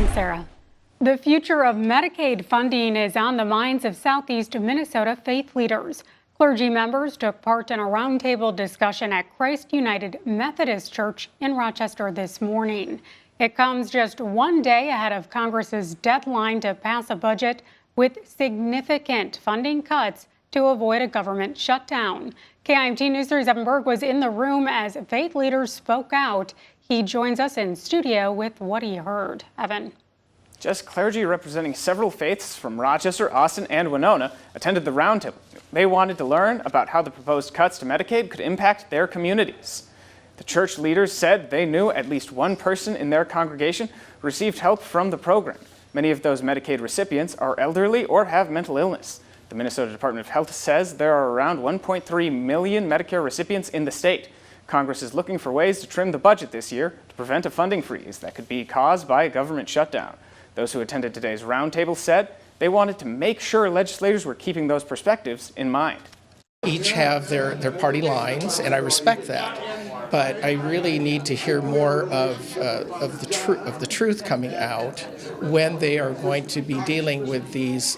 Thanks, Sarah. The future of Medicaid funding is on the minds of Southeast Minnesota faith leaders. Clergy members took part in a roundtable discussion at Christ United Methodist Church in Rochester this morning. It comes just one day ahead of Congress's deadline to pass a budget with significant funding cuts to avoid a government shutdown. KIMT News 3's Evan Berg was in the room as faith leaders spoke out. He joins us in studio with what he heard. Evan. Just clergy representing several faiths from Rochester, Austin, and Winona attended the roundtable. They wanted to learn about how the proposed cuts to Medicaid could impact their communities. The church leaders said they knew at least one person in their congregation who received help from the program. Many of those Medicaid recipients are elderly or have mental illness. The Minnesota Department of Health says there are around 1.3 million Medicare recipients in the state. Congress is looking for ways to trim the budget this year to prevent a funding freeze that could be caused by a government shutdown. Those who attended today's roundtable said they wanted to make sure legislators were keeping those perspectives in mind. Each have their party lines, and I respect that. But I really need to hear more of the truth coming out when they are going to be dealing with these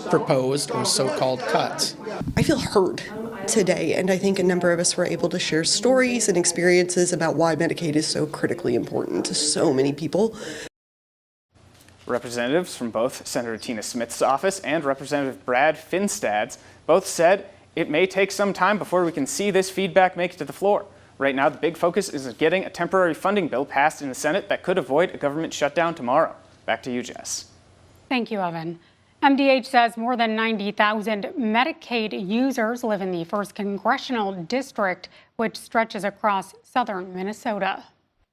proposed or so-called cuts. I feel heard today, and I think a number of us were able to share stories and experiences about why Medicaid is so critically important to so many people. Representatives from both Senator Tina Smith's office and Representative Brad Finstad's both said it may take some time before we can see this feedback make it to the floor. Right now, the big focus is getting a temporary funding bill passed in the Senate that could avoid a government shutdown tomorrow. Back to you, Jess. Thank you, Evan. MDH says more than 90,000 Medicaid users live in the 1st Congressional District, which stretches across southern Minnesota.